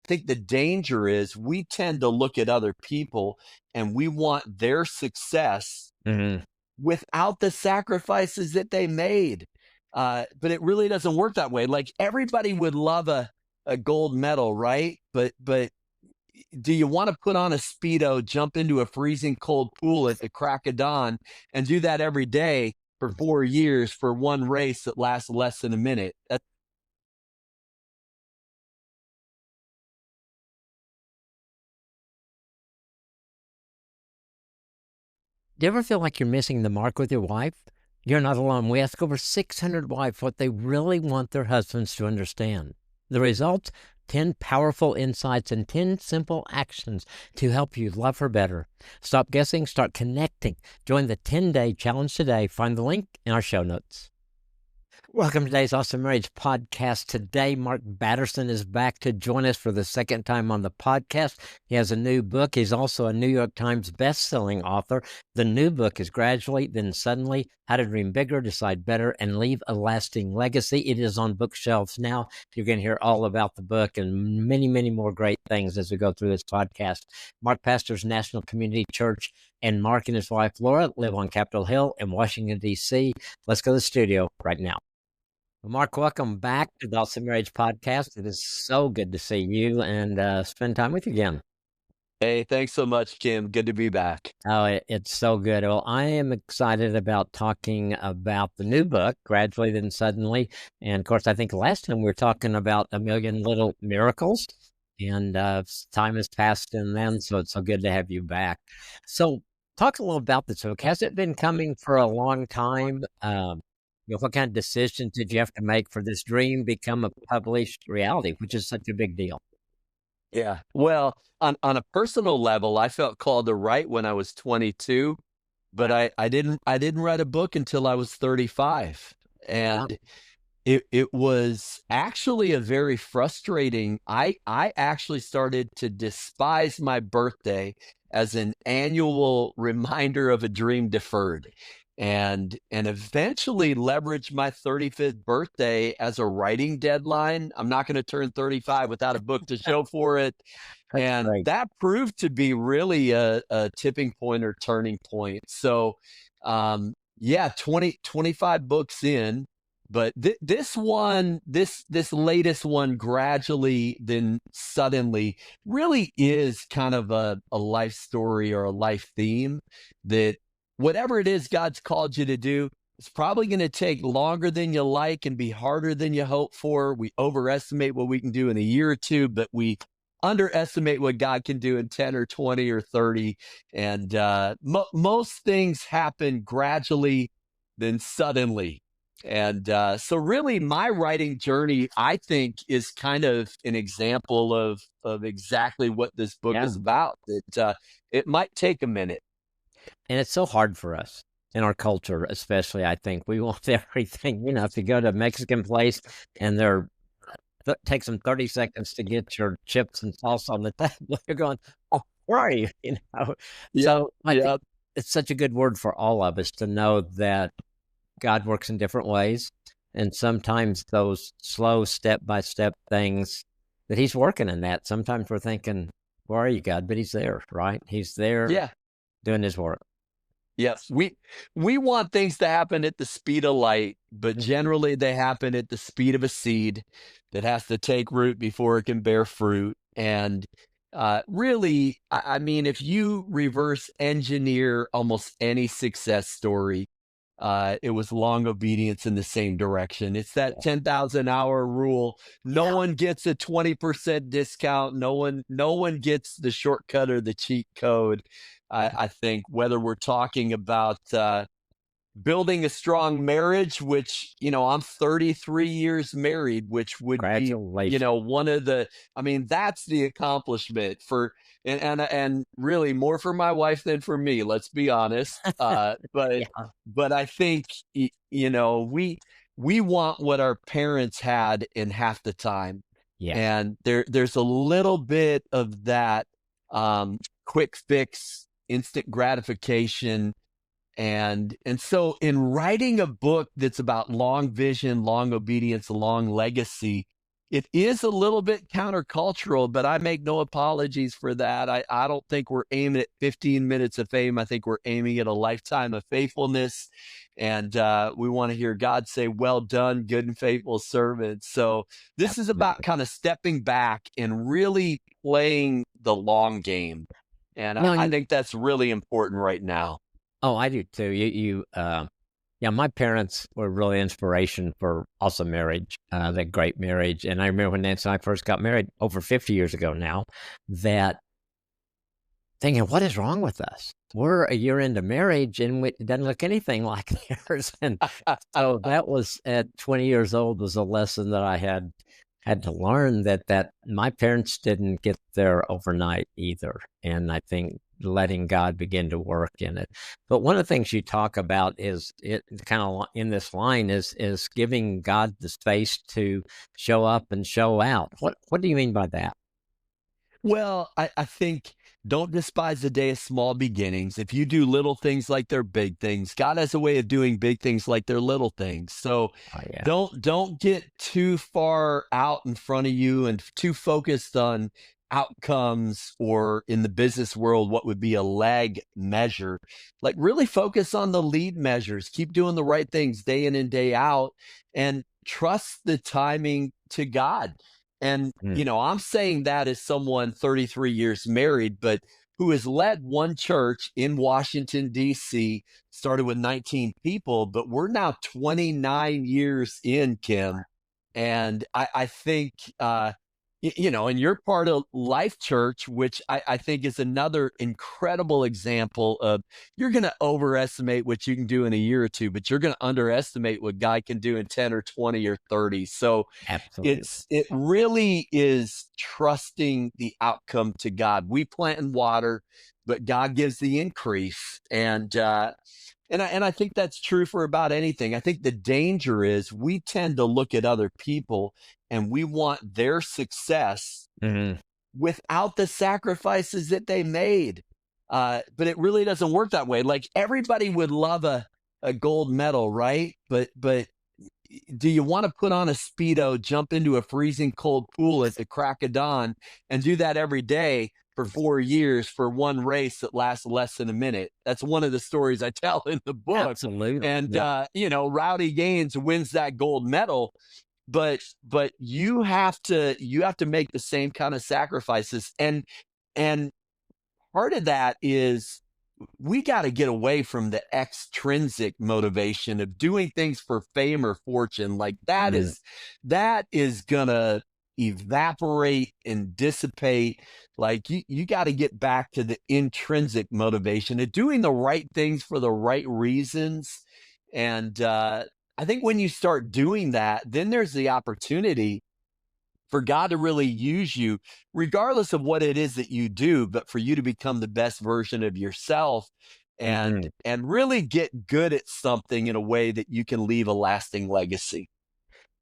think the danger is we tend to look at other people and we want their success without the sacrifices that they made. But it really doesn't work that way. Like everybody would love a gold medal, right? But do you want to put on a Speedo, jump into a freezing cold pool at the crack of dawn, and do that every day for 4 years for one race that lasts less than a minute? Do you ever feel like you're missing the mark with your wife? You're not alone. We ask over 600 wives what they really want their husbands to understand. The results: 10 powerful insights and 10 simple actions to help you love her better. Stop guessing, start connecting. Join the 10-day challenge today. Find the link in our show notes. Welcome to today's Awesome Marriage Podcast. Today, Mark Batterson is back to join us for the second time on the podcast. He has a new book. He's also a New York Times best-selling author. The new book is Gradually, Then Suddenly: How to Dream Bigger, Decide Better, and Leave a Lasting Legacy. It is on bookshelves now. You're going to hear all about the book and many, many more great things as we go through this podcast. Mark pastors National Community Church, and Mark and his wife Laura live on Capitol Hill in Washington, D.C. Let's go to the studio right now. Well, Mark, welcome back to the Awesome Marriage Podcast. It is so good to see you and spend time with you again. Hey, thanks so much, Kim. Good to be back. Oh, it's so good. Well, I am excited about talking about the new book, Gradually, Then Suddenly. And of course, I think last time we were talking about A Million Little Miracles, and time has passed and then, so it's so good to have you back. So talk a little about this book. Has it been coming for a long time? What kind of decisions did you have to make for this dream become a published reality, which is such a big deal? Yeah. Well, on a personal level, I felt called to write when I was 22, but I didn't write a book until I was 35. And it was actually a very frustrating. I actually started to despise my birthday as an annual reminder of a dream deferred. And eventually leveraged my 35th birthday as a writing deadline. I'm not going to turn 35 without a book to show for it. And Right. that proved to be really a tipping point or turning point. So, yeah, 25 books in, but this latest one, Gradually, Then Suddenly, really is kind of a life story or a life theme that whatever it is God's called you to do, it's probably going to take longer than you like and be harder than you hope for. We overestimate what we can do in a year or two, but we underestimate what God can do in 10 or 20 or 30. And most things happen gradually, then suddenly. And so really my writing journey, I think, is kind of an example of exactly what this book is about. It might take a minute. And it's so hard for us in our culture, especially. I think we want everything. If you go to a Mexican place and it takes them 30 seconds to get your chips and sauce on the table, you're going, "Oh, where are you?" So I think it's such a good word for all of us to know that God works in different ways, and sometimes those slow step-by-step things that He's working in that. Sometimes we're thinking, "Where are you, God?" But He's there, right? He's there, doing His work. Yes, we want things to happen at the speed of light, but generally they happen at the speed of a seed that has to take root before it can bear fruit. And really, I mean, if you reverse engineer almost any success story, it was long obedience in the same direction. It's that 10,000 hour rule. No one gets a 20% discount. No one gets the shortcut or the cheat code. I think whether we're talking about building a strong marriage, which, I'm 33 years married, which would be, one of that's the accomplishment and really more for my wife than for me, let's be honest. But I think, we want what our parents had in half the time. And there's a little bit of that quick fix, instant gratification. And so in writing a book that's about long vision, long obedience, long legacy, it is a little bit countercultural, but I make no apologies for that. I don't think we're aiming at 15 minutes of fame. I think we're aiming at a lifetime of faithfulness. And we want to hear God say, well done, good and faithful servant. So this is about Absolutely. kind of stepping back and really playing the long game. And No, I and think that's really important right now. oh, I do too. Yeah, my parents were really inspiration for awesome marriage, that great marriage. And I remember when Nancy and I first got married over 50 years ago now, that thinking, what is wrong with us? We're a year into marriage and it doesn't look anything like theirs. And so that was at 20 years old was a lesson that I had to learn that my parents didn't get there overnight either. And I think letting God begin to work in it. But one of the things you talk about is it kind of in this line is giving God the space to show up and show out. What do you mean by that? Well, I think don't despise the day of small beginnings. If you do little things like they're big things, God has a way of doing big things like they're little things. So Oh yeah. don't get too far out in front of you and too focused on outcomes, or in the business world, what would be a lag measure. Like really focus on the lead measures. Keep doing the right things day in and day out, and trust the timing to God. And, Mm, I'm saying that as someone 33 years married, but who has led one church in Washington, D.C., started with 19 people, but we're now 29 years in, Kim. And I think, and you're part of Life Church, which I think is another incredible example of you're going to overestimate what you can do in a year or two, but you're going to underestimate what God can do in 10 or 20 or 30. So, absolutely. it really is trusting the outcome to God. We plant and water, but God gives the increase. And I think that's true for about anything. I think the danger is we tend to look at other people and we want their success Mhm. without the sacrifices that they made. But it really doesn't work that way. Like everybody would love a gold medal, right? But do you want to put on a Speedo, jump into a freezing cold pool at the crack of dawn, and do that every day for 4 years for one race that lasts less than a minute? That's one of the stories I tell in the book. Absolutely. And, Yeah. Rowdy Gaines wins that gold medal, but you have to make the same kind of sacrifices. And part of that is we got to get away from the extrinsic motivation of doing things for fame or fortune. Like that Mm, is gonna evaporate and dissipate. Like you got to get back to the intrinsic motivation of doing the right things for the right reasons. And I think when you start doing that, then there's the opportunity for God to really use you, regardless of what it is that you do, but for you to become the best version of yourself, and mhm. and really get good at something in a way that you can leave a lasting legacy.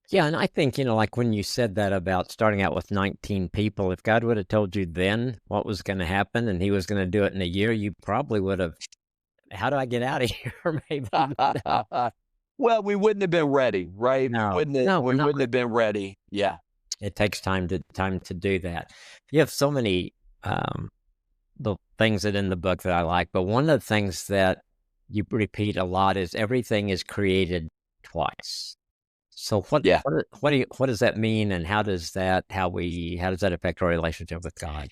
Yeah, and I think, like when you said that about starting out with 19 people, if God would have told you then what was gonna happen and he was gonna do it in a year, you probably would have, "How do I get out of here?" Maybe would have. Well, we wouldn't have been ready, right? We No. wouldn't have, No, we're we not. wouldn't have been ready. Yeah. It takes time to do that. You have so many, um, the things that in the book that I like, but one of the things that you repeat a lot is everything is created twice. So Yeah. what does that mean, and how does that affect our relationship with God?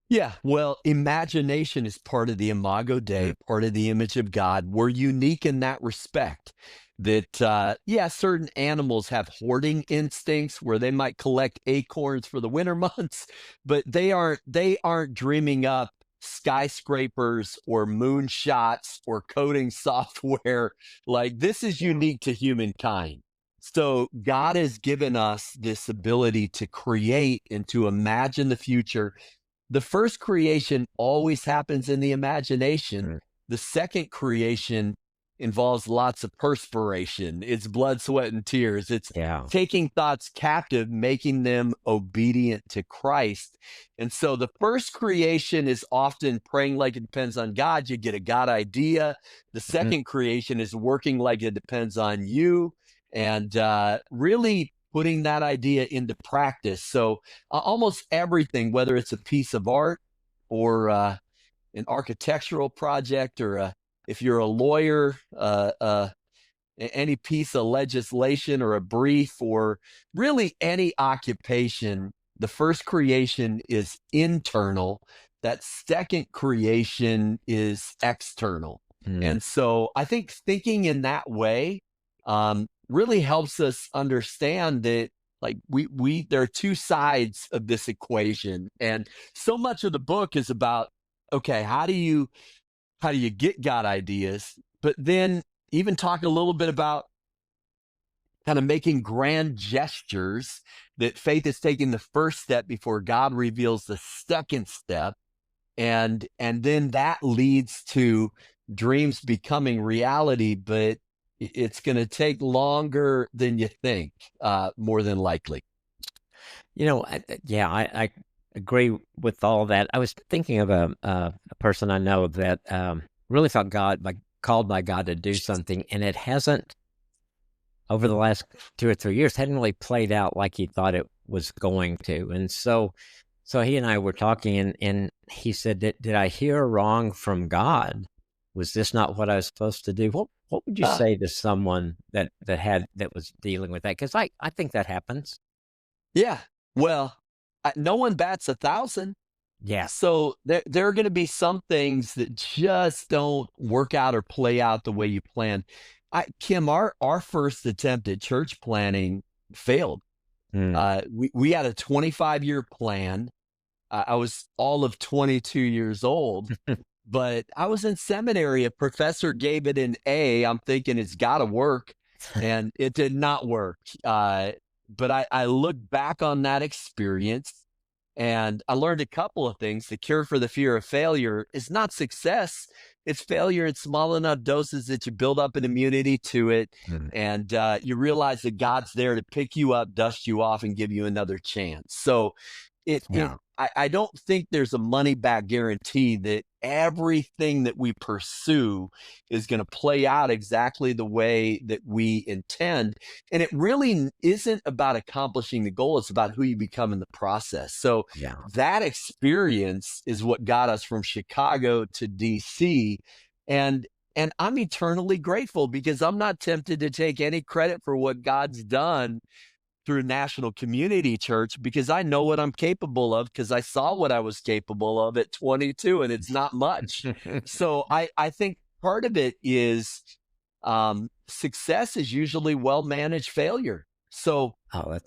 Yeah, well, imagination is part of the Imago Mm, Dei, part of the image of God. We're unique in that respect. That yeah, certain animals have hoarding instincts where they might collect acorns for the winter months, but they aren't dreaming up skyscrapers or moonshots or coding software. Like this is unique to humankind. So God has given us this ability to create and to imagine the future. The first creation always happens in the imagination. mm, The second creation involves lots of perspiration. It's blood, sweat, and tears. It's yeah. taking thoughts captive, making them obedient to Christ. And so the first creation is often praying like it depends on God. You get a God idea. The Mhm, second creation is working like it depends on you. And really putting that idea into practice. So almost everything, whether it's a piece of art or an architectural project, or if you're a lawyer, any piece of legislation or a brief, or really any occupation, the first creation is internal. That second creation is external. And so I think thinking in that way really helps us understand that, like, there are two sides of this equation. And so much of the book is about, okay, how do you get God ideas? But then even talk a little bit about kind of making grand gestures, that faith is taking the first step before God reveals the second step. And then that leads to dreams becoming reality, but it's going to take longer than you think, more than likely. I agree with all that. I was thinking of a person I know that really felt called by God to do something, and it hasn't, over the last 2 or 3 years, hadn't really played out like he thought it was going to. And so he and I were talking, and he said, did I hear wrong from God? Was this not what I was supposed to do? What would you say to someone that was dealing with that? Because I think that happens. Yeah. Well, no one bats 1,000. Yeah. So there are going to be some things that just don't work out or play out the way you planned. Kim, our first attempt at church planning failed. We had a 25-year plan. I was all of 22 years old, but I was in seminary. A professor gave it an A. I'm thinking it's got to work, and it did not work. But I look back on that experience, and I learned a couple of things. The cure for the fear of failure is not success. It's failure in small enough doses that you build up an immunity to it. And you realize that God's there to pick you up, dust you off, and give you another chance. So I don't think there's a money back guarantee that everything that we pursue is going to play out exactly the way that we intend. And it really isn't about accomplishing the goal. It's about who you become in the process. So that experience is what got us from Chicago to DC. And I'm eternally grateful, because I'm not tempted to take any credit for what God's done through National Community Church, because I know what I'm capable of, because I saw what I was capable of at 22, and it's not much. So I think part of it is success is usually well-managed failure. So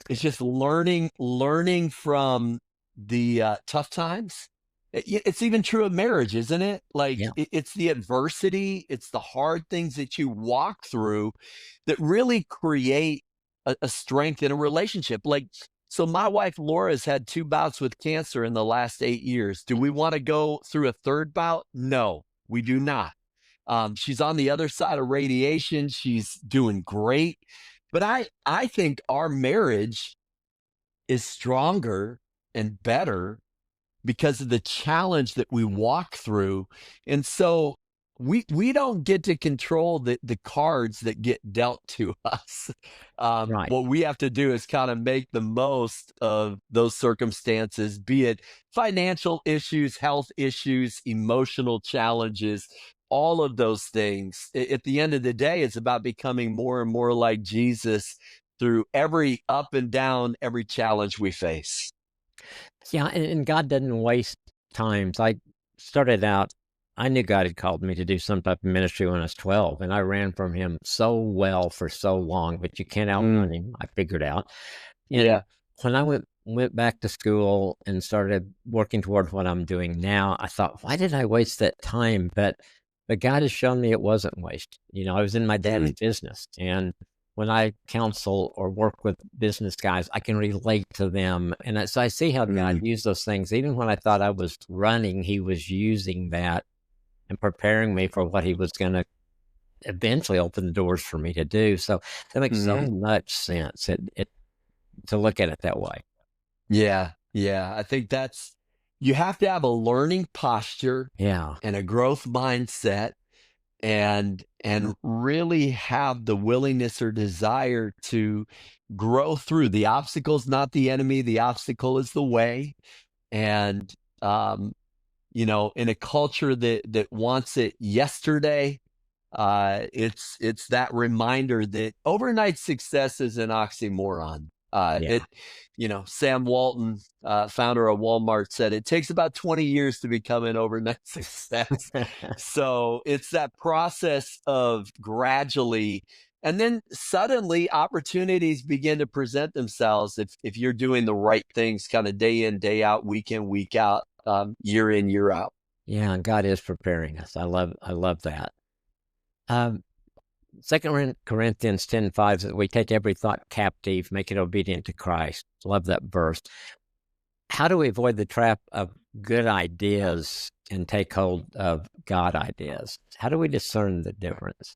it's just learning from the tough times. It's even true of marriage, isn't it? Like it's the adversity, it's the hard things that you walk through that really create a strength in a relationship. Like, so my wife Laura has had 2 bouts with cancer in the last 8 years. Do we want to go through a third bout? No, we do not. She's on the other side of radiation. She's doing great. But I think our marriage is stronger and better because of the challenge that we walk through. And so we don't get to control the cards that get dealt to us. What we have to do is kind of make the most of those circumstances, be it financial issues, health issues, emotional challenges, all of those things. At the end of the day, it's about becoming more and more like Jesus through every up and down, every challenge we face. Yeah, and God doesn't waste times. I started out, I knew God had called me to do some type of ministry when I was 12, and I ran from him so well for so long, but you can't outrun him, I figured out. And when I went back to school and started working toward what I'm doing now, I thought, why did I waste that time? But God has shown me it wasn't waste. I was in my dad's business, and when I counsel or work with business guys, I can relate to them. And so I see how God used those things. Even when I thought I was running, he was using that and preparing me for what he was going to eventually open the doors for me to do. So that makes so much sense to look at it that way. Yeah. I think you have to have a learning posture and a growth mindset, and really have the willingness or desire to grow through. The obstacle's not the enemy. The obstacle is the way. And, you know, in a culture that wants it yesterday, it's that reminder that overnight success is an oxymoron. It, you know, Sam Walton, founder of Walmart, said it takes about 20 years to become an overnight success. So it's that process of gradually, and then suddenly opportunities begin to present themselves if you're doing the right things, kind of day in, day out, week in, week out, year in, year out. Yeah, and God is preparing us. I love that. 2 Corinthians 10:5 says, we take every thought captive, make it obedient to Christ. Love that verse. How do we avoid the trap of good ideas and take hold of God ideas? How do we discern the difference?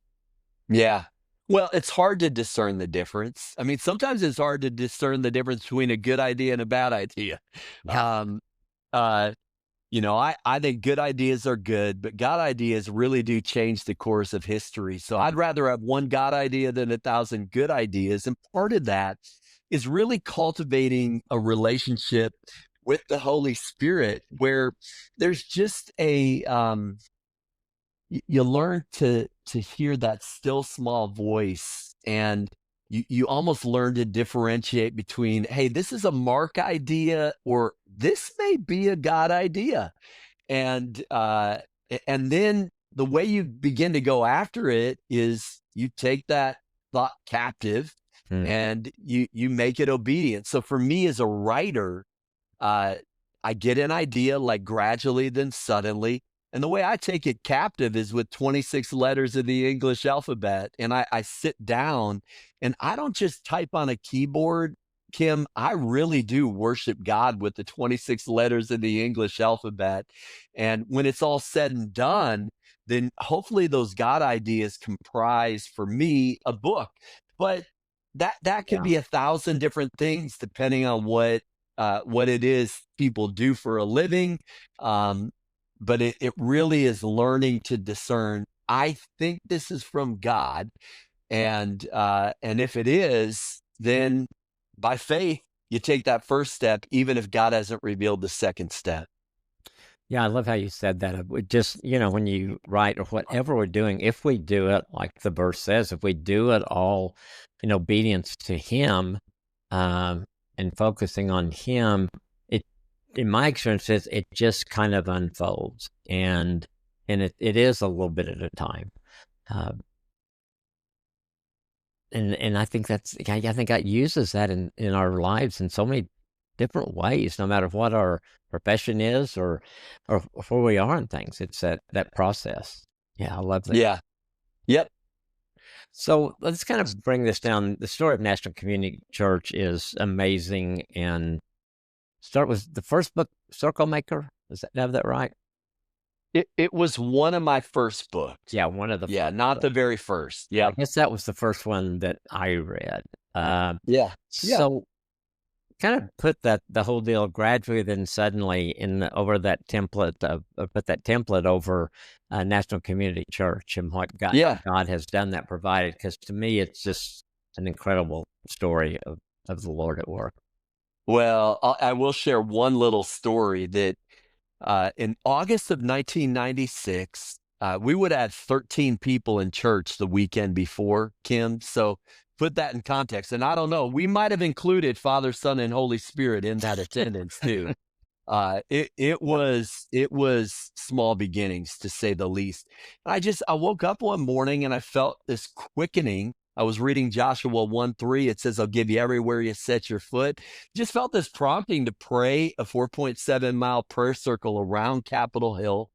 Yeah. Well, it's hard to discern the difference. I mean, sometimes it's hard to discern the difference between a good idea and a bad idea. Yeah. You know, I think good ideas are good, but God ideas really do change the course of history. So I'd rather have one God idea than 1,000 good ideas. And part of that is really cultivating a relationship with the Holy Spirit where there's just you learn to hear that still small voice, and you almost learn to differentiate between, hey, this is a Mark idea, or this may be a God idea. And then the way you begin to go after it is you take that thought captive and you make it obedient. So for me as a writer, I get an idea like gradually, then suddenly. And the way I take it captive is with 26 letters of the English alphabet. And I sit down and I don't just type on a keyboard, Kim. I really do worship God with the 26 letters of the English alphabet. And when it's all said and done, then hopefully those God ideas comprise for me a book. But that could be 1,000 different things depending on what it is people do for a living. But it really is learning to discern, I think this is from God. And if it is, then by faith, you take that first step, even if God hasn't revealed the second step. Yeah, I love how you said that. It would just, you know, when you write or whatever we're doing, if we do it, like the verse says, if we do it all in obedience to Him, and focusing on Him, in my experience, it just kind of unfolds, and it is a little bit at a time. And I think I think God uses that in our lives in so many different ways, no matter what our profession is or where we are in things. It's that process. Yeah, I love that. Yeah. Yep. So let's kind of bring this down. The story of National Community Church is amazing, and start with the first book, Circle Maker. Have that right? It was one of my first books. Yeah, one of the Yeah, first not books. the very first. Yeah. I guess that was the first one that I read. Yeah. So kind of put the whole deal gradually, then suddenly over that template put that template over National Community Church and what God has done, that provided. Because to me, it's just an incredible story of the Lord at work. Well, I will share one little story that in August of 1996, we would have 13 people in church the weekend before, Kim. So put that in context. And I don't know, we might have included Father, Son, and Holy Spirit in that attendance too. It was small beginnings, to say the least. I woke up one morning and I felt this quickening. I was reading Joshua 1:3. It says, I'll give you everywhere you set your foot. Just felt this prompting to pray a 4.7-mile prayer circle around Capitol Hill,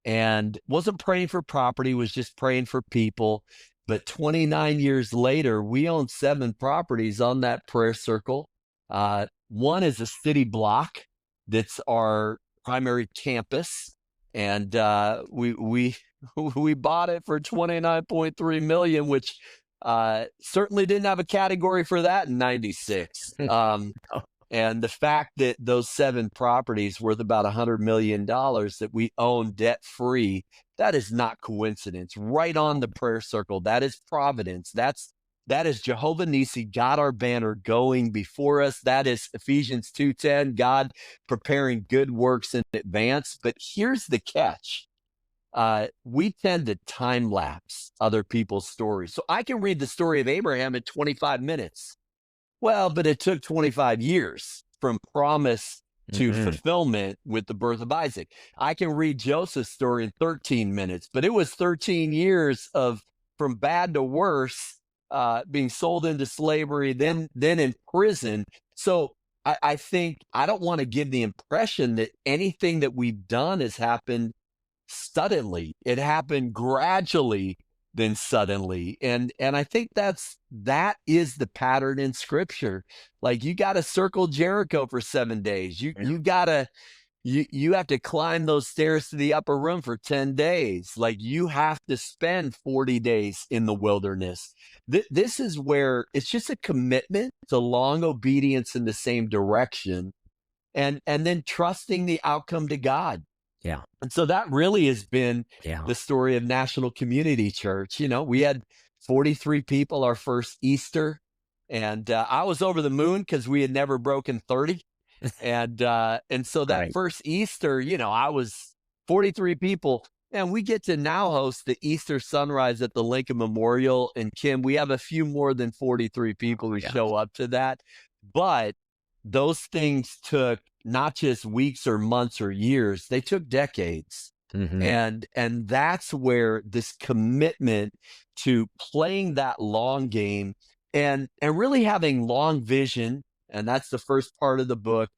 and wasn't praying for property, was just praying for people. But 29 years later, we own 7 properties on that prayer circle. One is a city block that's our primary campus, and we bought it for $29.3 million, which certainly didn't have a category for that in 96. And the fact that those 7 properties worth about $100 million that we own debt-free, that is not coincidence. Right on the prayer circle, that is providence. That's That is Jehovah Nissi, God our banner, going before us. That is Ephesians 2:10, God preparing good works in advance. But here's the catch. We tend to time lapse other people's stories. So I can read the story of Abraham in 25 minutes. Well, but it took 25 years from promise to fulfillment with the birth of Isaac. I can read Joseph's story in 13 minutes, but it was 13 years of from bad to worse, being sold into slavery, then in prison. So I think I don't want to give the impression that anything that we've done has happened suddenly. It happened gradually, then suddenly. And I think that is the pattern in scripture. Like, you got to circle Jericho for 7 days. You have to climb those stairs to the upper room for 10 days. Like, you have to spend 40 days in the wilderness. This is where it's just a commitment to long obedience in the same direction, and then trusting the outcome to God. Yeah. And so that really has been Yeah. the story of National Community Church. You know, we had 43 people our first Easter, and I was over the moon because we had never broken 30. And so that Right. first Easter, you know, I was 43 people, and we get to now host the Easter sunrise at the Lincoln Memorial. And Kim, we have a few more than 43 people who Yeah. show up to that. But those things took not just weeks or months or years, they took decades. And that's where this commitment to playing that long game and really having long vision, and that's the first part of the book,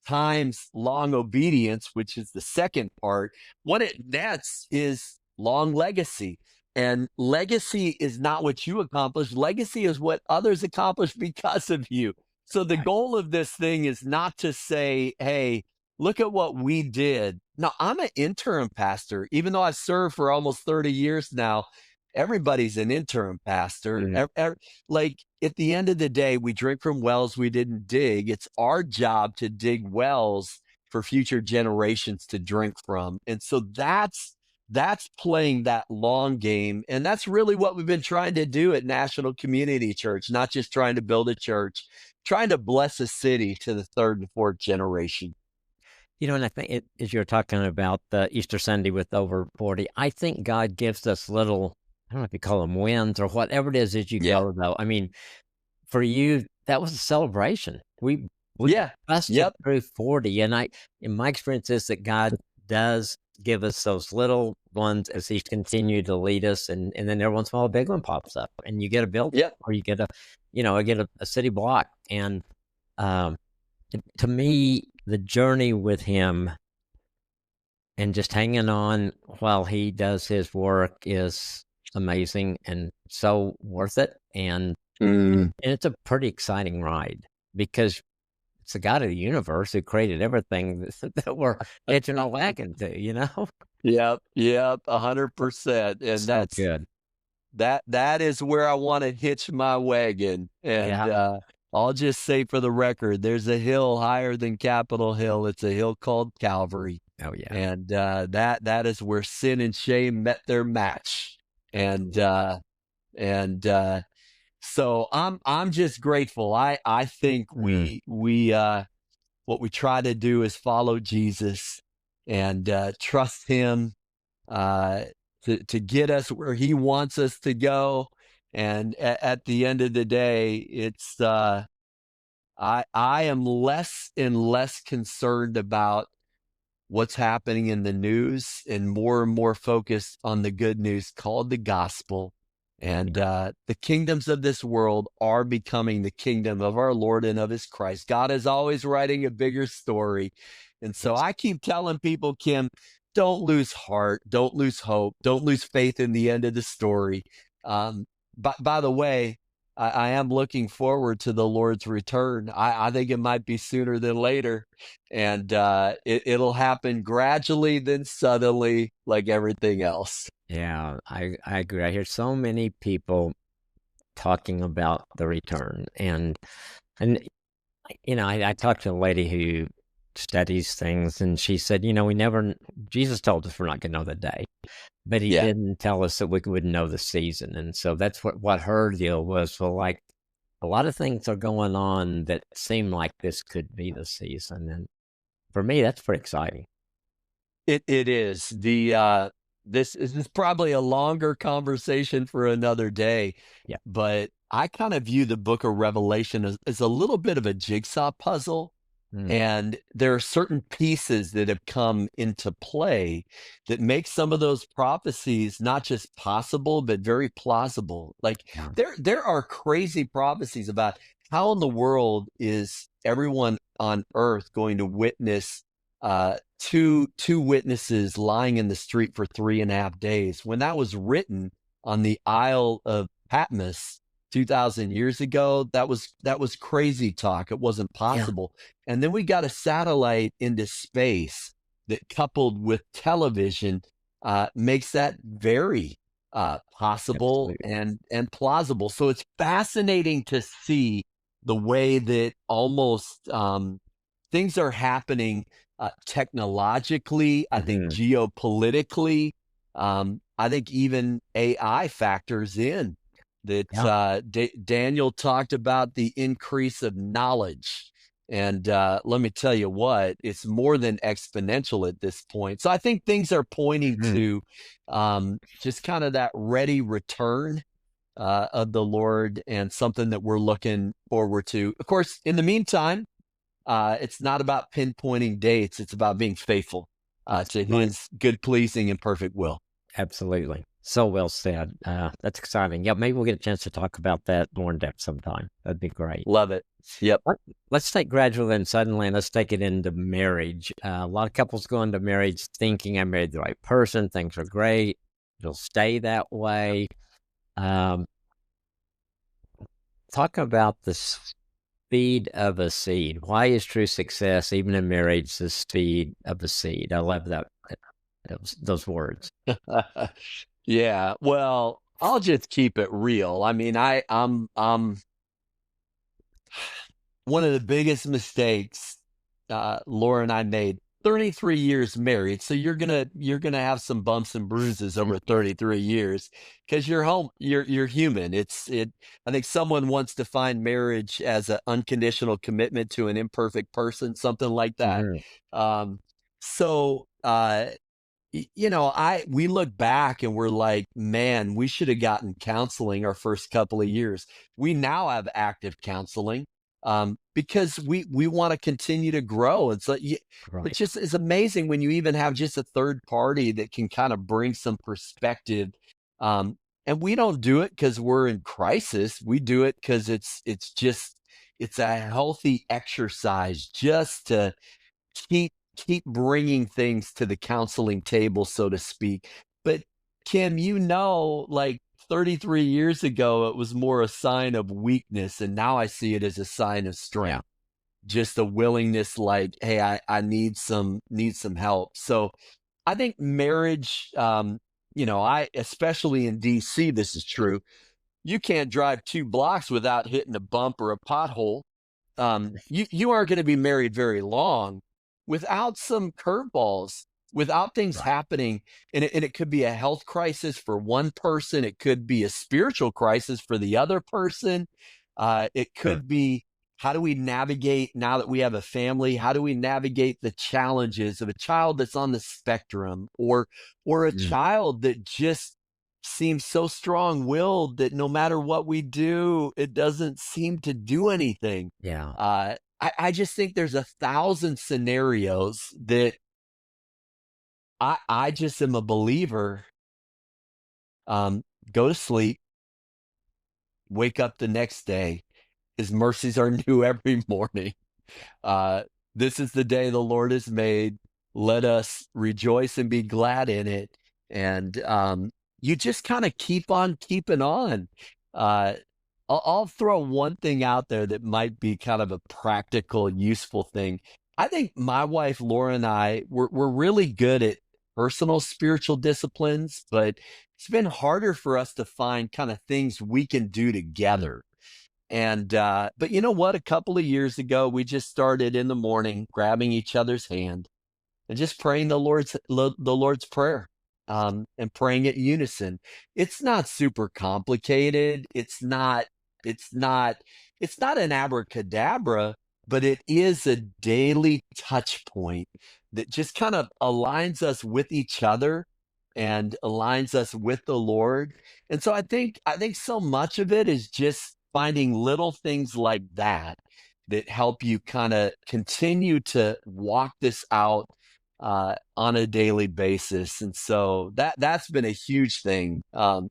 times long obedience, which is the second part. What it nets is long legacy. And legacy is not what you accomplish. Legacy is what others accomplish because of you. So the goal of this thing is not to say, hey, look at what we did. No, I'm an interim pastor. Even though I've served for almost 30 years now, everybody's an interim pastor. Like, at the end of the day, we drink from wells we didn't dig. It's our job to dig wells for future generations to drink from. And so that's playing that long game. And that's really what we've been trying to do at National Community Church, not just trying to build a church, trying to bless a city to the third and fourth generation. You know, and I think as you're talking about the Easter Sunday with over 40, I think God gives us little, I don't know if you call them wins or whatever it is as you go, though. I mean, for you, that was a celebration. We busted through 40. And in my experience is that God does give us those little ones as He's continued to lead us. And then every once in a while, a big one pops up and you get a building or you get a city block. And to me, the journey with Him and just hanging on while He does His work is amazing and so worth it. And it's a pretty exciting ride because it's the God of the universe who created everything that we're hitching a wagon to, you know? Yep, 100%. And So good. that is where I want to hitch my wagon. And I'll just say for the record, there's a hill higher than Capitol Hill. It's a hill called Calvary. Oh, yeah. And that is where sin and shame met their match. And so I'm just grateful. I think we what we try to do is follow Jesus and trust Him to get us where He wants us to go. And at the end of the day, it's I am less and less concerned about what's happening in the news and more focused on the good news called the gospel. And the kingdoms of this world are becoming the kingdom of our Lord and of His Christ. God is always writing a bigger story. And so I keep telling people, Kim, don't lose heart, don't lose hope, don't lose faith in the end of the story. By the way, I am looking forward to the Lord's return. I think it might be sooner than later. And it'll happen gradually, then suddenly, like everything else. Yeah, I agree. I hear so many people talking about the return. And you know, I talked to a lady who studies things, and she said, Jesus told us we're not going to know the day, but he Yeah. didn't tell us that we wouldn't know the season. And so that's what her deal was. Well, like a lot of things are going on that seem like this could be the season. And for me, that's pretty exciting. It is. This is probably a longer conversation for another day, Yeah. but I kind of view the book of Revelation as a little bit of a jigsaw puzzle. Mm, And there are certain pieces that have come into play that make some of those prophecies not just possible, but very plausible. Like yeah. there are crazy prophecies about how in the world is everyone on earth going to witness two witnesses lying in the street for 3.5 days when that was written on the Isle of Patmos 2,000 years ago. That was crazy talk. It wasn't Yeah. possible. And then we got a satellite into space that, coupled with television, makes that very possible Absolutely. and plausible. So it's fascinating to see the way that almost things are happening technologically. I think Hmm. geopolitically. I think even AI factors in that. Yeah. Daniel talked about the increase of knowledge. And let me tell you what, it's more than exponential at this point. So I think things are pointing Mhm. to just kind of that ready return of the Lord, and something that we're looking forward to. Of course, in the meantime, it's not about pinpointing dates. It's about being faithful to Right. his good, pleasing, and perfect will. Absolutely. So well said. That's exciting. Yeah, maybe we'll get a chance to talk about that more in depth sometime. That'd be great. Love it. Yep. Let- Let's take gradually and suddenly, and let's take it into marriage. A lot of couples go into marriage thinking I married the right person, things are great, it'll stay that way. Um, Talk about the speed of a seed. Why is true success, even in marriage, the speed of a seed? I love those words. Yeah. Well, I'll just keep it real. I mean, I'm one of the biggest mistakes Laura and I made. 33 years married, so you're gonna have some bumps and bruises over 33 years because you're human. I think someone once defined marriage as an unconditional commitment to an imperfect person, something like that. Mhm. Um, so we look back and we're like, man, we should have gotten counseling our first couple of years. We now have active counseling because we want to continue to grow. And so Right. it's just it's amazing when you even have just a third party that can kind of bring some perspective. And we don't do it because we're in crisis. We do it because it's a healthy exercise just to keep bringing things to the counseling table, so to speak. But Kim, like 33 years ago, it was more a sign of weakness, and now I see it as a sign of Yeah. strength. Just a willingness, like, hey, I need some help. So I think marriage, I especially in DC, this is true. You can't drive 2 blocks without hitting a bump or a pothole. You aren't going to be married very long without some curveballs, without things Right. happening. And it could be a health crisis for one person. It could be a spiritual crisis for the other person. It Sure. could be, how do we navigate now that we have a family? How do we navigate the challenges of a child that's on the spectrum, or a Mm. child that just seems so strong-willed that no matter what we do, it doesn't seem to do anything. Yeah. I just think there's 1,000 scenarios that I just am a believer. Go to sleep, wake up the next day. His mercies are new every morning. Uh, this is the day the Lord has made. Let us rejoice and be glad in it. And you just kind of keep on keeping on. Uh, I'll throw one thing out there that might be kind of a practical, useful thing. I think my wife Laura and we're really good at personal spiritual disciplines, but it's been harder for us to find kind of things we can do together. And but you know what? A couple of years ago, we just started in the morning grabbing each other's hand and just praying the Lord's prayer, and praying it in unison. It's not super complicated. It's not it's not an abracadabra, but it is a daily touch point that just kind of aligns us with each other and aligns us with the Lord. And so I think so much of it is just finding little things like that that help you kind of continue to walk this out on a daily basis. And so that's been a huge thing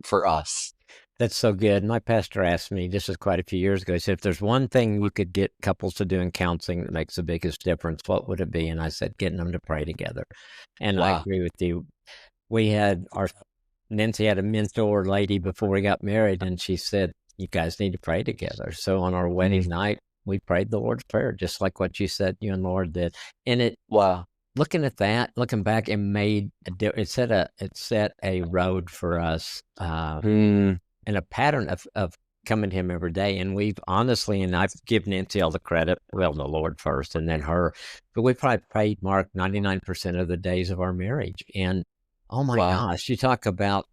for us. That's so good. My pastor asked me, this is quite a few years ago, he said, if there's one thing you could get couples to do in counseling that makes the biggest difference, what would it be? And I said, getting them to pray together. And I Wow. agree with you. We had Nancy had a mentor lady before we got married, and she said, you guys need to pray together. So on our wedding night, we prayed the Lord's Prayer, just like what you said, you and Lord did. And Wow. looking at that, looking back, it set a road for us, Hmm. and a pattern of coming to him every day. And we've honestly, and I've given Nancy all the credit, well, the Lord first and then her, but we probably prayed, Mark, 99% of the days of our marriage. And oh my Wow. gosh, you talk about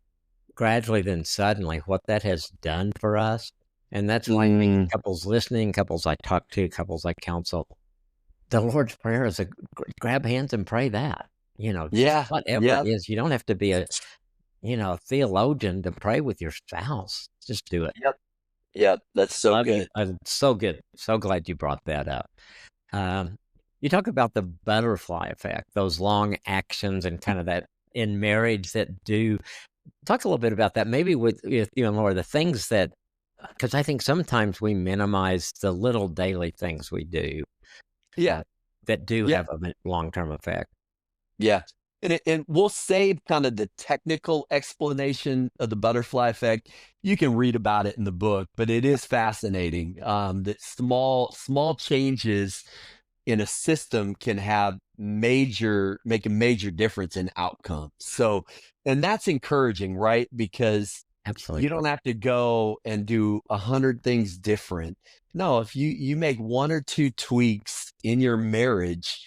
gradually then suddenly what that has done for us. And that's why I think Mm. couples listening, couples I talk to, couples I counsel, the Lord's Prayer is grab hands and pray that, just Yeah. whatever it Yep. is. You don't have to be a theologian to pray with your spouse. Just do it. Yep. Yep. That's so Love you. good. So good. So glad you brought that up. Um, you talk about the butterfly effect, those long actions and kind of that in marriage that do. Talk a little bit about that, maybe with you and Laura, the things that, because I think sometimes we minimize the little daily things we do Yeah. uh, that do Yeah. have a long-term effect. Yeah. And we'll save kind of the technical explanation of the butterfly effect. You can read about it in the book, but it is fascinating that small changes in a system can make a major difference in outcomes. So, and that's encouraging, right? Because you Absolutely. don't have to go and do 100 things different. No, if you make one or two tweaks in your marriage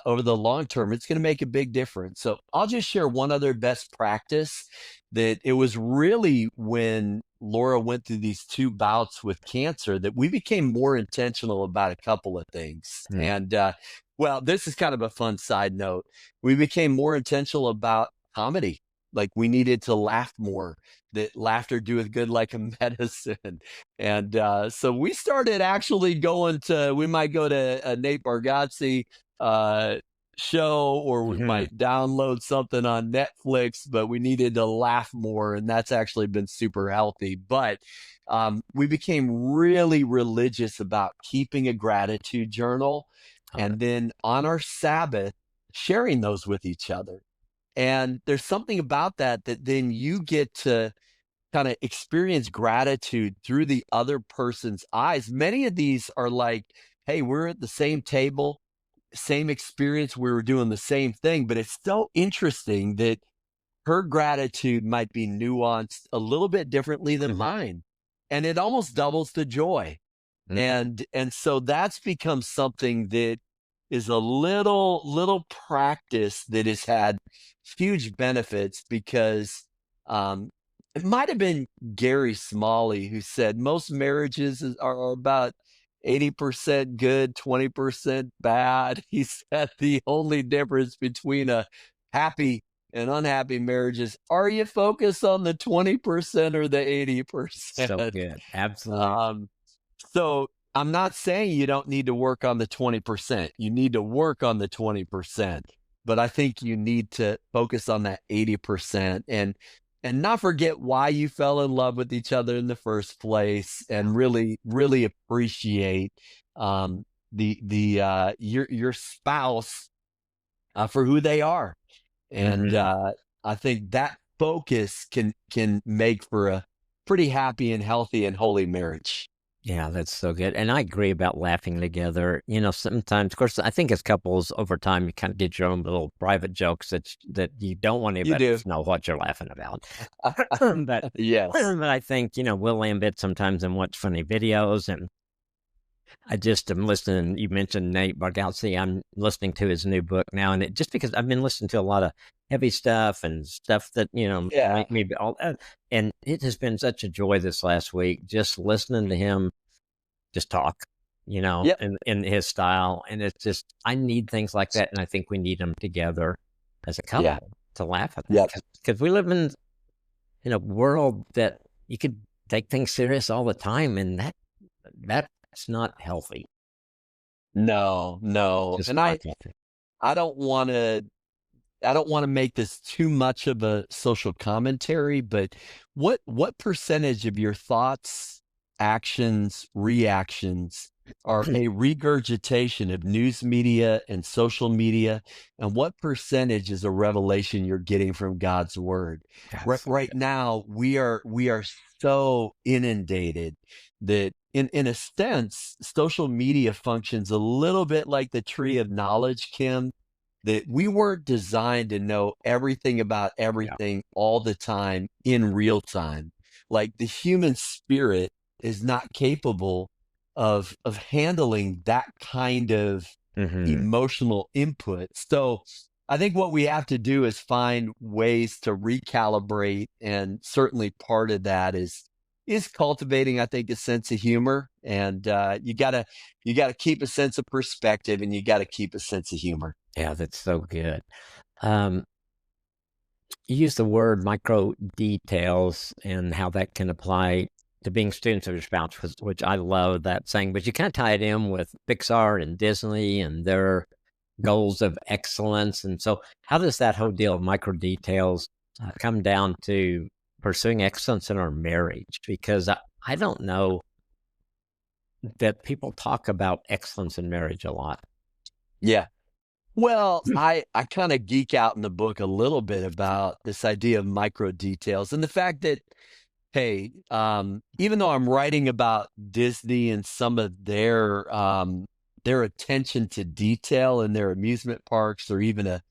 over the long term, it's going to make a big difference. So I'll just share one other best practice that it was really when Laura went through these two bouts with cancer that we became more intentional about a couple of things. Mm. And well, this is kind of a fun side note. We became more intentional about comedy. Like we needed to laugh more, that laughter doeth good like a medicine. And so we started actually we might go to a Nate Bargatze uh, show, or we Mhm. might download something on Netflix, but we needed to laugh more. And that's actually been super healthy. But we became really religious about keeping a gratitude journal. Love it. And then on our Sabbath, sharing those with each other. And there's something about that then you get to kind of experience gratitude through the other person's eyes. Many of these are like, hey, we're at the same table, same experience, we were doing the same thing, but it's so interesting that her gratitude might be nuanced a little bit differently than Mhm. mine. And it almost doubles the joy. Mhm. And so that's become something that is a little practice that has had huge benefits because it might have been Gary Smalley who said most marriages are about 80% good, 20% bad. He said the only difference between a happy and unhappy marriage is, are you focused on the 20% or the So 80%? good. Absolutely. Um, so I'm not saying you don't need to work on the 20%. You need to work on the 20%, but I think you need to focus on that 80% and not forget why you fell in love with each other in the first place, and really appreciate um, your spouse for who they are. And Mhm. I think that focus can make for a pretty happy and healthy and holy marriage. Yeah, that's so good, and I agree about laughing together. Sometimes, of course, I think as couples, over time, you kinda get your own little private jokes that you don't want You anybody do. to know what you're laughing about. But Yes. but I think, we'll ambit sometimes and watch funny videos, and I just am listening. You mentioned Nate Bargatze. I'm listening to his new book now, and just because I've been listening to a lot of heavy stuff and stuff that, Yeah. make me all and it has been such a joy this last week just listening to him just talk, Yep. in his style, and it's just I need things like that, and I think we need them together as a Yeah. couple to laugh at that Yep. because we live in a world that you could take things serious all the time, and that's not healthy. No, no. Just And not healthy. I don't want to I don't want to make this too much of a social commentary, but what percentage of your thoughts, actions, reactions are a regurgitation of news media and social media, and what percentage is a revelation you're getting from God's word? Right, That's so right now, we are so inundated that in a sense, social media functions a little bit like the tree of knowledge, Kim, that we weren't designed to know everything about yeah. everything all the time in real time. Like the human spirit is not capable of handling that kind of Mhm. emotional input. So I think what we have to do is find ways to recalibrate, and certainly part of that is cultivating, I think, a sense of humor. And you gotta keep a sense of perspective, and you gotta keep a sense of humor. Yeah, that's so good. Um, you use the word micro details and how that can apply to being students of your spouse, which I love that saying, but you kind of tie it in with Pixar and Disney and their goals of excellence. And so, how does that whole deal of micro details come down to pursuing excellence in our marriage? Because I don't know that people talk about excellence in marriage a lot. Yeah. Well, I kind of geek out in the book a little bit about this idea of micro details and the fact that, hey, even though I'm writing about Disney and some of their attention to detail in their amusement parks, or even a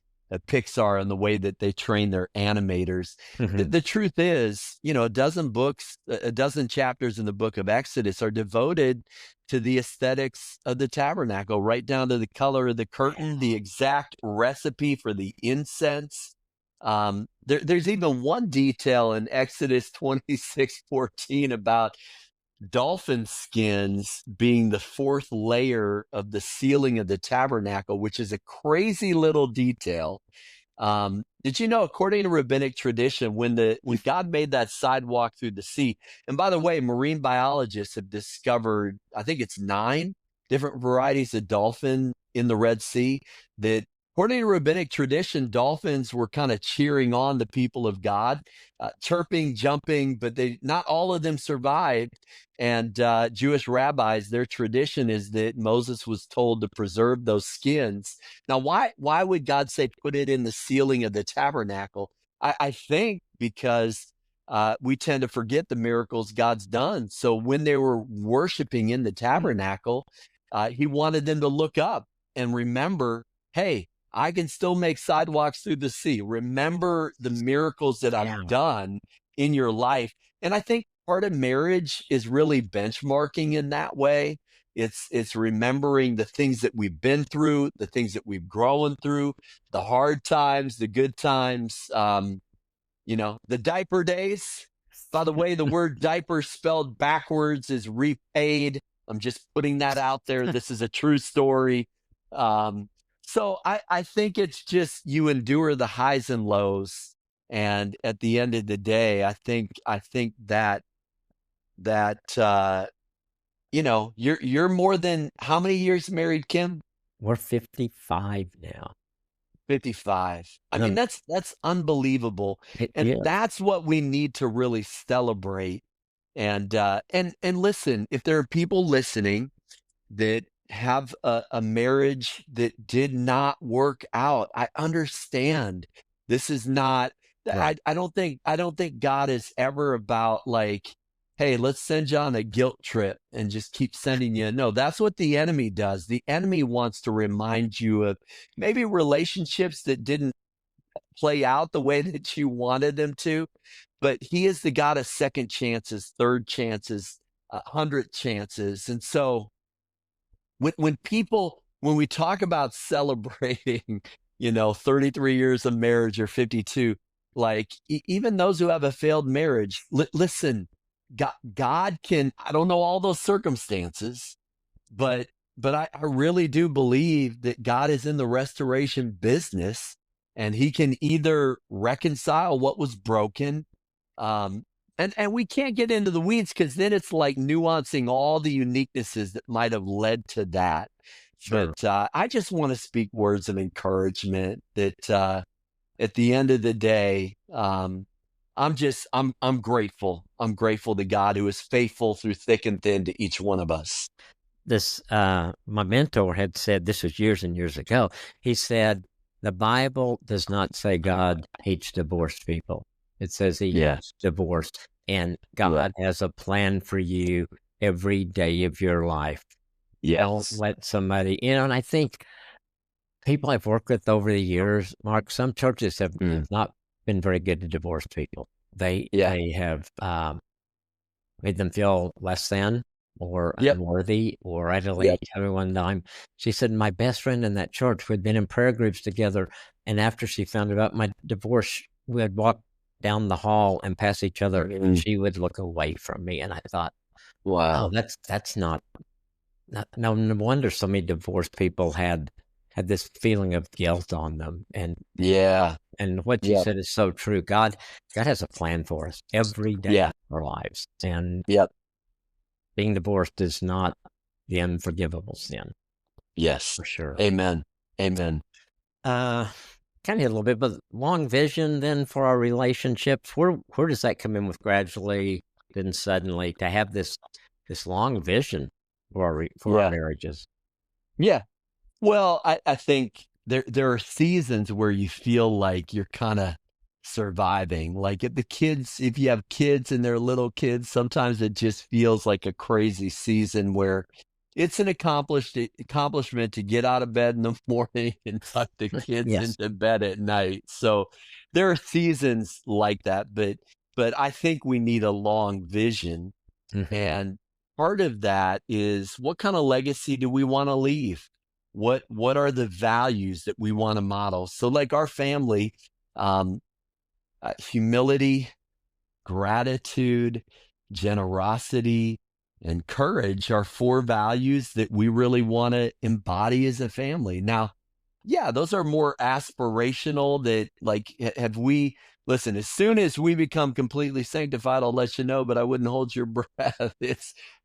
Pixar and the way that they train their animators, the, Hmm. the truth is, a dozen books, a dozen chapters in the book of Exodus are devoted to the aesthetics of the tabernacle, right down to the color of the curtain, the exact recipe for the incense. There's even one detail in Exodus 26:14 about dolphin skins being the fourth layer of the ceiling of the tabernacle, which is a crazy little detail. Did you know, according to rabbinic tradition, when God made that sidewalk through the sea, and by the way, marine biologists have discovered, I think it's 9 different varieties of dolphin in the Red Sea, that according to rabbinic tradition, dolphins were kind of cheering on the people of God, chirping, jumping, but they not all of them survived. And Jewish rabbis, their tradition is that Moses was told to preserve those skins. Now, why would God say put it in the ceiling of the tabernacle? I think because we tend to forget the miracles God's done. So when they were worshiping in the tabernacle, he wanted them to look up and remember, hey, I can still make sidewalks through the sea. Remember the miracles that Yeah. I've done in your life. And I think part of marriage is really benchmarking in that way. It's remembering the things that we've been through, the things that we've grown through, the hard times, the good times, the diaper days. By the way, the word diaper spelled backwards is repaid. I'm just putting that out there. This is a true story. So I think it's just you endure the highs and lows. And at the end of the day, I think that you're more than how many years married, Kim? We're 55 now. 55. I mean, Um, that's unbelievable. it And is. that's what we need to really celebrate. And listen, if there are people listening that have a marriage that did not work out, I understand. This is not Right. I don't think God is ever about like hey, let's send you on a guilt trip and just keep sending you. No, that's what the enemy does. The enemy wants to remind you of maybe relationships that didn't play out the way that you wanted them to, but he is the God of second chances, third chances, 100 chances. And so when we talk about celebrating, 33 years of marriage or 52, like even those who have a failed marriage, listen, God can, I don't know all those circumstances, but I really do believe that God is in the restoration business, and he can either reconcile what was broken, um, and we can't get into the weeds because then it's like nuancing all the uniquenesses that might have led to that. Sure. But I just want to speak words of encouragement that at the end of the day, I'm grateful. I'm grateful to God who is faithful through thick and thin to each one of us. This, my mentor had said, this was years and years ago. He said, the Bible does not say God hates divorced people. It says he hates divorce, and God has a plan for you every day of your life. Don't let somebody, and I think people I've worked with over the years, Mark, some churches have not been very good to divorced people. They have made them feel less than or unworthy or idly every time. She said, my best friend in that church, we'd been in prayer groups together, and after she found about my divorce, we would walk down the hall and pass each other, and she would look away from me. And I thought, wow, that's not no wonder so many divorced people had this feeling of guilt on them. And what you said is so true. God has a plan for us every day of our lives. And being divorced is not the unforgivable sin. Yes. For sure. Amen. Amen. Kind of hit a little bit, but long vision then for our relationships, where does that come in with gradually, then suddenly, to have this long vision for our marriages? Yeah. Well, I think there are seasons where you feel like you're kind of surviving. Like if you have kids and they're little kids, sometimes it just feels like a crazy season where it's an accomplishment to get out of bed in the morning and tuck the kids into bed at night. So there are seasons like that, but I think we need a long vision. And part of that is, what kind of legacy do we want to leave? What are the values that we want to model? So like our family, humility, gratitude, generosity, and courage are 4 values that we really want to embody as a family. Now, those are more aspirational. That like, listen, as soon as we become completely sanctified, I'll let you know, but I wouldn't hold your breath.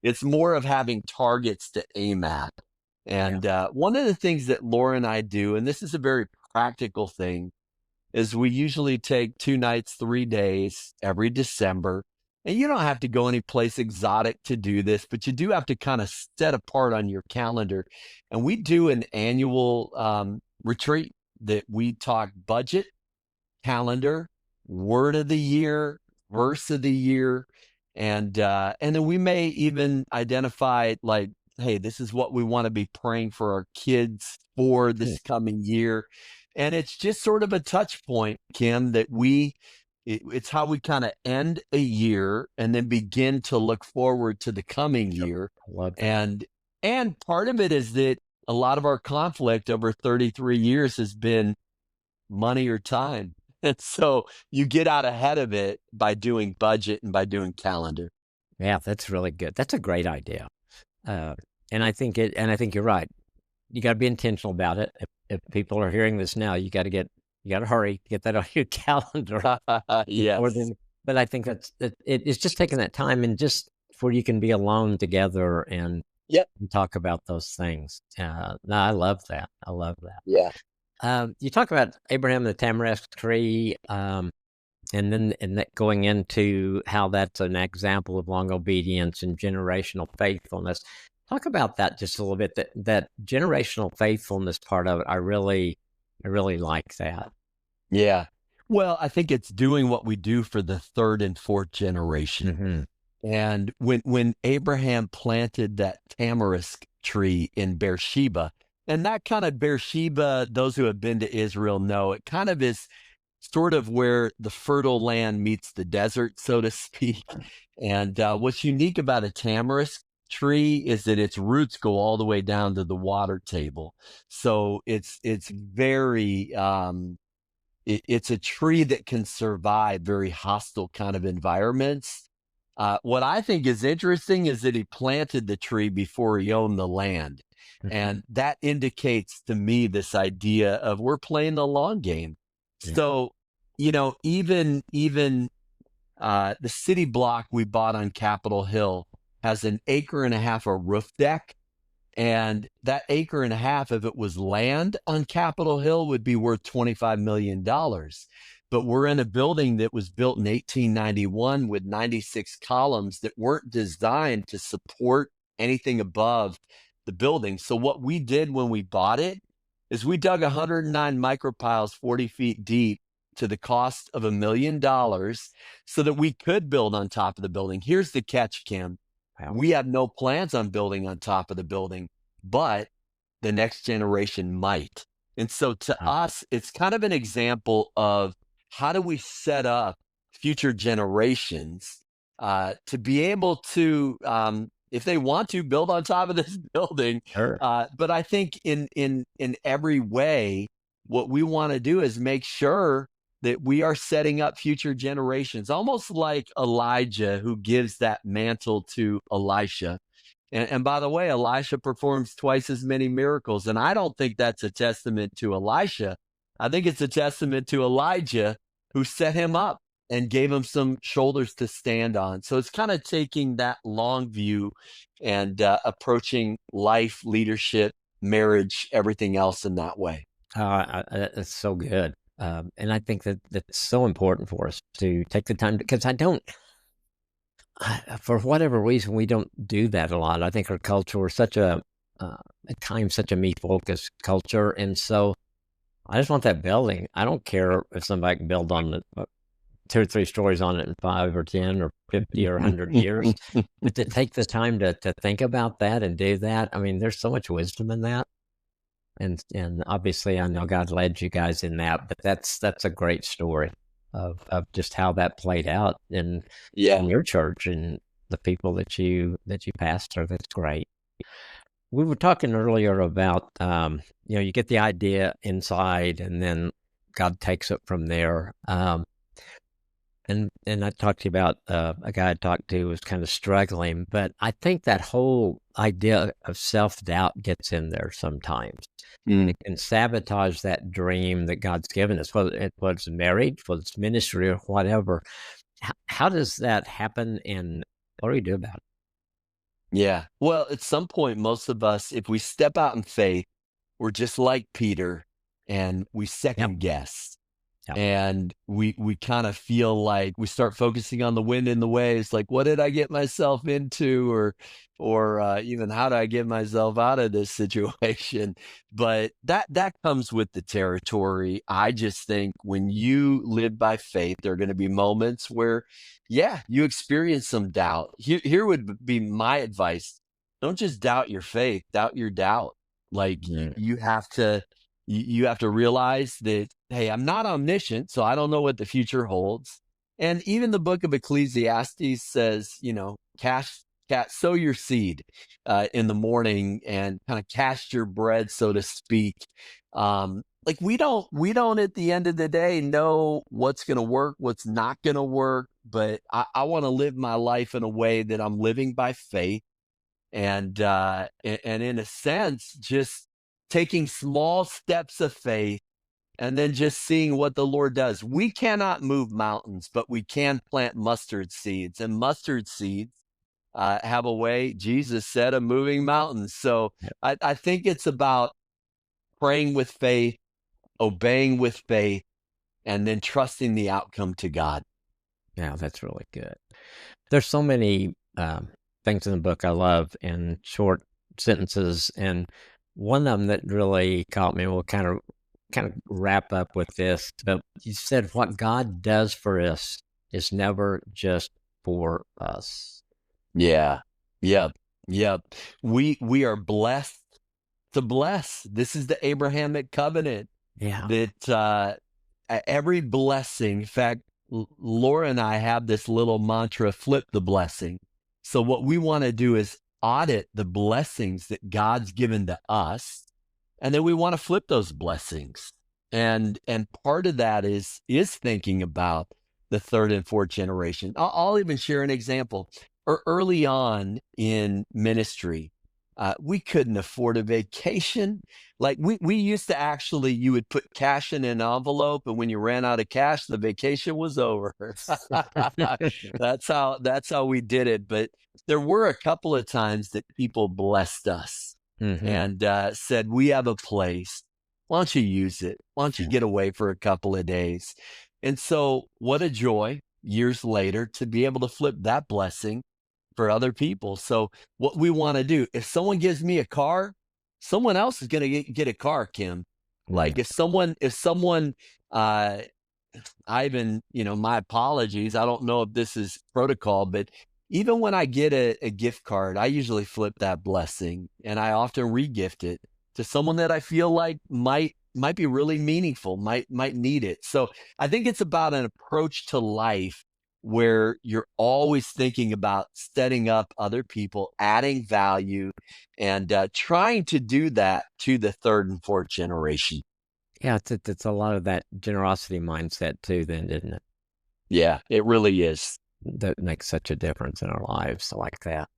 It's more of having targets to aim at. And one of the things that Laura and I do, and this is a very practical thing, is we usually take 2 nights, 3 days every December. And you don't have to go any place exotic to do this, but you do have to kind of set apart on your calendar. And we do an annual retreat that we talk budget, calendar, word of the year, verse of the year. And then we may even identify, like, hey, this is what we want to be praying for our kids for this coming year. And it's just sort of a touch point, Kim, that it's how we kind of end a year and then begin to look forward to the coming year. And part of it is that a lot of our conflict over 33 years has been money or time. And so you get out ahead of it by doing budget and by doing calendar. Yeah, that's really good. That's a great idea. And I think you're right. You got to be intentional about it. If people are hearing this now, you got to hurry, get that on your calendar. Yes. But I think it's just taking that time, and just where you can be alone together and talk about those things. No, I love that. Yeah. You talk about Abraham and the tamarisk tree, and that going into how that's an example of long obedience and generational faithfulness. Talk about that just a little bit. That generational faithfulness part of it, I really like that. Yeah. Well, I think it's doing what we do for the 3rd and 4th generation. And when Abraham planted that tamarisk tree in Beersheba, and that kind of Beersheba, those who have been to Israel know it kind of is sort of where the fertile land meets the desert, so to speak. And what's unique about a tamarisk tree is that its roots go all the way down to the water table. So it's very it's a tree that can survive very hostile kind of environments. What I think is interesting is that he planted the tree before he owned the land. And that indicates to me this idea of we're playing the long game. Yeah. So, even the city block we bought on Capitol Hill has an acre and a half of roof deck. And that acre and a half, if it was land on Capitol Hill, would be worth $25 million. But we're in a building that was built in 1891 with 96 columns that weren't designed to support anything above the building. So what we did when we bought it is we dug 109 micropiles 40 feet deep to the cost of $1 million so that we could build on top of the building. Here's the catch, Kim. Wow. We have no plans on building on top of the building, but the next generation might. And so to us, it's kind of an example of how do we set up future generations to be able to, if they want to, build on top of this building. Sure. But I think in every way, what we want to do is make sure that we are setting up future generations, almost like Elijah, who gives that mantle to Elisha. And by the way, Elisha performs twice as many miracles. And I don't think that's a testament to Elisha. I think it's a testament to Elijah, who set him up and gave him some shoulders to stand on. So it's kind of taking that long view and approaching life, leadership, marriage, everything else in that way. That's so good. And I think that that's so important for us to take the time, because for whatever reason, we don't do that a lot. I think our culture, we're such at times, such a me-focused culture. And so I just want that building. I don't care if somebody can build on it 2 or 3 stories on it in 5 or 10 or 50 or 100 years. But to take the time to think about that and do that, I mean, there's so much wisdom in that. And obviously, I know God led you guys in that, but that's a great story of just how that played out in your church and the people that you pastor. That's great. We were talking earlier about you get the idea inside, and then God takes it from there. And I talked to you about a guy I talked to who was kind of struggling, but I think that whole idea of self-doubt gets in there sometimes. And it can sabotage that dream that God's given us, whether it's marriage, whether it's ministry, or whatever. How does that happen, and what do we do about it? Yeah. Well, at some point, most of us, if we step out in faith, we're just like Peter, and we second guess. Yep. And we kind of feel like we start focusing on the wind and the waves, like, what did I get myself into? Or even how do I get myself out of this situation? But that comes with the territory. I just think when you live by faith, there are going to be moments where, you experience some doubt. Here would be my advice. Don't just doubt your faith, doubt your doubt. Like you have to realize that, hey, I'm not omniscient, so I don't know what the future holds. And even the book of Ecclesiastes says, sow your seed in the morning and kind of cast your bread, so to speak. Like we don't at the end of the day know what's going to work, what's not going to work. But I want to live my life in a way that I'm living by faith, and in a sense, just taking small steps of faith and then just seeing what the Lord does. We cannot move mountains, but we can plant mustard seeds, and mustard seeds have a way, Jesus said, of moving mountains. So I think it's about praying with faith, obeying with faith, and then trusting the outcome to God. Yeah, that's really good. There's so many things in the book I love in short sentences, and one of them that really caught me, we'll kind of wrap up with this, but you said what God does for us is never just for us. Yeah. Yep. Yep. We are blessed to bless. This is the Abrahamic covenant Yeah. that every blessing, in fact, Laura and I have this little mantra, flip the blessing. So what we want to do is audit the blessings that God's given to us, and then we want to flip those blessings. And part of that is thinking about the third and fourth generation. I'll even share an example. Early on in ministry, we couldn't afford a vacation. Like we used to actually, you would put cash in an envelope, and when you ran out of cash, the vacation was over. That's how we did it. But there were a couple of times that people blessed us Hmm. and said, "We have a place. Why don't you use it? Why don't you get away for a couple of days?" And so, what a joy years later to be able to flip that blessing for other people. So what we want to do, if someone gives me a car, someone else is going to get a car, Kim. Yeah. Like if someone, uh, Ivan, my apologies. I don't know if this is protocol, but even when I get a gift card, I usually flip that blessing and I often regift it to someone that I feel like might be really meaningful, might need it. So I think it's about an approach to life where you're always thinking about setting up other people, adding value, and trying to do that to the third and fourth generation. Yeah, it's a lot of that generosity mindset too, then, isn't it? Yeah, it really is. That makes such a difference in our lives like that.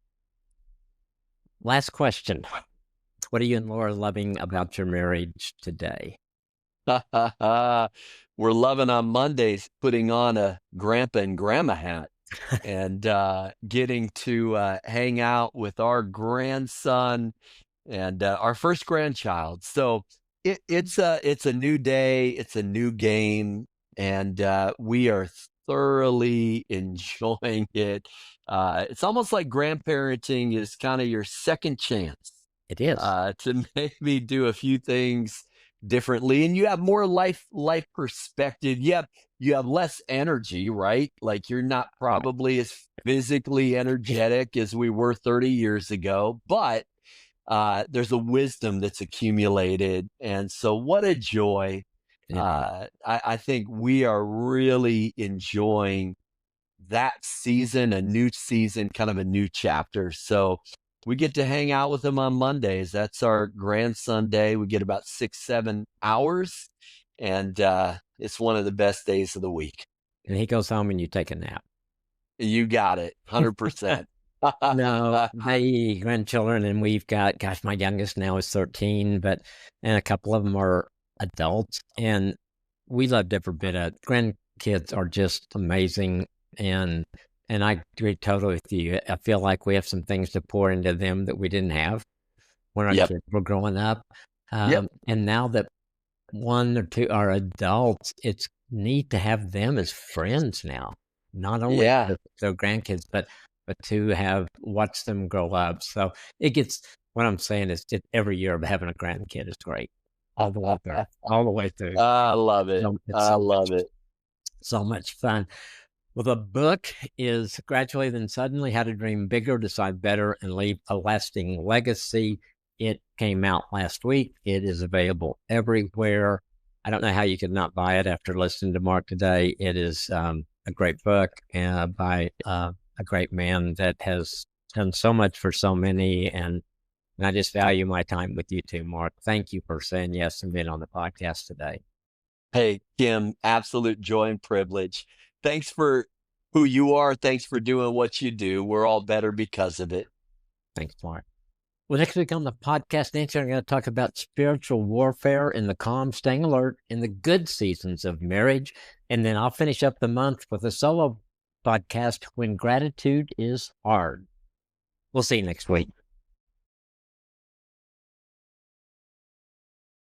Last question. What are you and Laura loving about your marriage today? We're loving on Mondays, putting on a grandpa and grandma hat and getting to hang out with our grandson and our first grandchild. So it's a new day, it's a new game, and we are thoroughly enjoying it. It's almost like grandparenting is kind of your second chance It is. to maybe do a few things differently, and you have more life perspective. You have less energy, right? Like you're not Right. probably as physically energetic as we were 30 years ago, but there's a wisdom that's accumulated. And so what a joy. It is. I think we are really enjoying that season, a new season, kind of a new chapter. So we get to hang out with him on Mondays. That's our grandson day. We get about 6, 7 hours, and it's one of the best days of the week. And he goes home and you take a nap. You got it, 100%. No, my grandchildren, and we've got, gosh, my youngest now is 13, and a couple of them are adults, and we loved every bit of grandkids are just amazing, and I agree totally with you. I feel like we have some things to pour into them that we didn't have when our Yep. kids were growing up. Yep. And now that one or two are adults, it's neat to have them as friends now, not only Yeah. their grandkids, but to have watched them grow up. So it gets, what I'm saying is every year of having a grandkid is great. All the way through, all the way through. I love it. It's I love it. so much fun. Well, the book is Gradually Then Suddenly: How to Dream Bigger, Decide Better, and Leave a Lasting Legacy. It came out last week. It is available everywhere. I don't know how you could not buy it after listening to Mark today. It is a great book by a great man that has done so much for so many. And I just value my time with you too, Mark. Thank you for saying yes and being on the podcast today. Hey, Kim, absolute joy and privilege. Thanks for who you are. Thanks for doing what you do. We're all better because of it. Thanks, Mark. Well, next week on the podcast, Nancy, I'm going to talk about spiritual warfare and the calm, staying alert in the good seasons of marriage. And then I'll finish up the month with a solo podcast, When Gratitude is Hard. We'll see you next week.